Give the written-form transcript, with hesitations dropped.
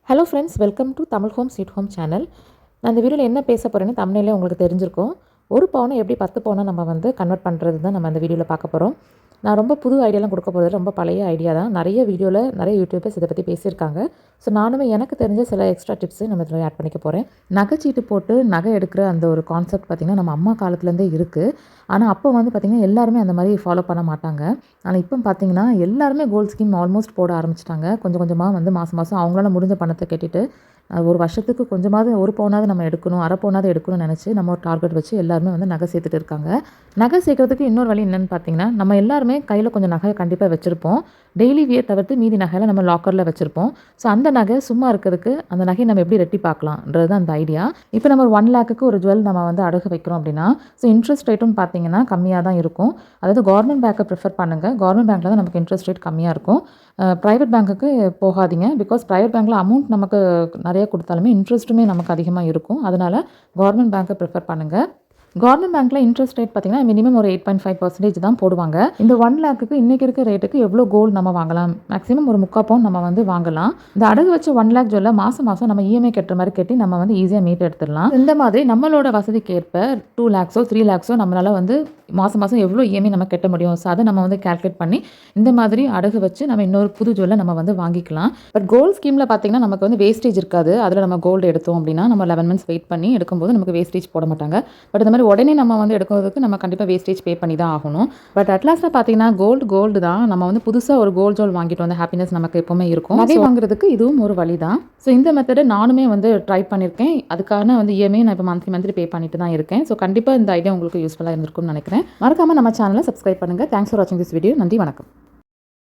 Hello friends, welcome to Tamil home sweet home channel. நான் இந்த வீடியோவில் என்ன பேச போகிறேன்னு தமிழ்லேயே உங்களுக்கு தெரிஞ்சிருக்கும். ஒரு பவுனை எப்படி 10 பவுனை நம்ம கன்வெர்ட் பண்ணுறது தான் நம்ம அந்த வீடியோவில் பார்க்க போகிறோம். நான் ரொம்ப புது ஐடியாலாம் கொடுக்க போகிறது ரொம்ப பழைய ஐடியா தான். நிறைய வீடியோவில் நிறைய யூடியூபர்ஸ் இதை பற்றி பேசியிருக்காங்க. ஸோ நானுமே எனக்கு தெரிஞ்ச சில எக்ஸ்ட்ரா டிப்ஸு நம்ம இதில் ஆட் பண்ணிக்க போகிறேன். நகைச்சீட்டு போட்டு நகை எடுக்கிற அந்த ஒரு கான்செப்ட் பார்த்திங்கன்னா நம்ம அம்மா காலத்துலேருந்தே இருக்குது. ஆனால் அப்போ பார்த்திங்கன்னா எல்லாருமே அந்த மாதிரி ஃபாலோ பண்ண மாட்டாங்க. ஆனால் இப்போ பார்த்திங்கன்னா எல்லாருமே கோல்டு ஸ்கீம் ஆல்மோஸ்ட் போட ஆரம்பிச்சிட்டாங்க. கொஞ்சம் கொஞ்சமாக மாதம் மாதம் அவங்களால முடிஞ்ச பணத்தை கட்டிட்டு ஒரு வருஷத்துக்கு கொஞ்சமாவது ஒரு பவுனாவது நம்ம எடுக்கணும், அரை பவுனாவது எடுக்கணும்னு நினச்சி நம்ம ஒரு டார்கெட் வச்சு எல்லாருமே நகை சேர்த்துட்டு இருக்காங்க. நகை சேர்க்கறதுக்கு இன்னொரு வழி என்னென்னு பார்த்தீங்கன்னா, நம்ம எல்லாருமே கையில் கொஞ்சம் நகையை கண்டிப்பாக வச்சுருப்போம். டெய்லி வியர் தவிர்த்து மீதி நகையில் நம்ம லாக்கரில் வச்சுருப்போம். ஸோ அந்த நகை சும்மா இருக்கிறதுக்கு அந்த நகையை நம்ம எப்படி ரெட்டி பார்க்கலான்றது தான் அந்த ஐடியா. இப்போ நம்ம ஒரு 1 லேக்குக்கு ஒரு ஜுவல் நம்ம அடகு வைக்கிறோம் அப்படின்னா, ஸோ இன்ட்ரெஸ்ட் ரேட்டும் பார்த்தீங்கன்னா கம்மியாக தான் இருக்கும். அதாவது கவர்மெண்ட் பேங்க்கை ப்ரிஃபர் பண்ணுங்கள். கவர்மெண்ட் பேங்க்கில் தான் நமக்கு இன்ட்ரெஸ்ட் ரேட் கம்மியாக இருக்கும். ப்ரைவேட் பேங்க்குக்கு போகாதீங்க. பிகாஸ் ப்ரைவேட் பேங்க்கில் அமௌண்ட் நமக்கு நிறைய கொடுத்தாலுமே இன்ட்ரெஸ்ட்டுமே நமக்கு அதிகமாக இருக்கும். அதனால் கவர்மெண்ட் பேங்க்கை ப்ரிஃபர் பண்ணுங்கள். கவர்மெண்ட் பேங்க்கில் இன்ட்ரெஸ்ட் ரேட் பார்த்திங்கன்னா மினிமம் ஒரு 8.5% தான் போடுவாங்க. இந்த 1 லேக்குக்கு இன்றைக்கி இருக்க ரேட்டுக்கு எவ்வளோ கோல்டு நம்ம வாங்கலாம்? மேக்ஸிமம் ஒரு 3/4 பவுன் நம்ம வாங்கலாம். இந்த அடகு வச்ச 1 லேக் ஜுவல்ல மாதம் நம்ம இஎம்ஐ கட்டுற மாதிரி கட்டி நம்ம ஈஸியாக மீட் எடுத்துடலாம். இந்த மாதிரி நம்மளோட வசதிக்கு ஏற்ப 2 லேக்ஸோ 3 லேக்ஸோ நம்மளால் மாதம் எவ்வளோ இஎம்ஐ நம்ம கட்ட முடியும். ஸோ அதை நம்ம கால்குலேட் பண்ணி இந்த மாதிரி அடகு வச்சு நம்ம இன்னொரு புது ஜுவல்லை நம்ம வாங்கிக்கலாம். பட் கோல்டு ஸ்கீமில் பார்த்திங்கன்னா நமக்கு வேஸ்டேஜ் இருக்காது. அதில் நம்ம கோல்டு எடுத்தோம் அப்படின்னா நம்ம 11 மந்த்ஸ் வெயிட் பண்ணி எடுக்கும்போது நமக்கு வேஸ்டேஜ் போட மாட்டாங்க. பட் இந்த மாதிரி உடனே நம்ம எடுக்கிறதுக்கு நம்ம கண்டிப்பாக வேஸ்டேஜ் பே பண்ணி தான் ஆகணும். பட் அட்லாஸ்ட்டில் பார்த்தீங்கன்னா கோல்டு தான். நம்ம புதுசாக ஒரு கோல்டு ஜுவல் வாங்கிட்டு ஹாப்பினஸ் நமக்கு எப்போவுமே இருக்கும். அதே வாங்குறதுக்கு இதுவும் ஒரு வழி தான். ஸோ இந்த மெத்தடை நானுமே ட்ரை பண்ணியிருக்கேன். அதுக்கான இஎம்ஐ நான் இப்போ மந்த்லி பே பண்ணிட்டு தான் இருக்கேன். ஸோ கண்டிப்பாக இந்த ஐடியா உங்களுக்கு யூஸ்ஃபுல்லாக இருந்திருக்கும்னு நினைக்கிறேன். மறக்காமல் நம்ம சேனலை சப்ஸ்கிரைப் பண்ணுங்கள். தேங்க்ஸ் ஃபார் வாட்சிங் திஸ் வீடியோ. நன்றி, வணக்கம்.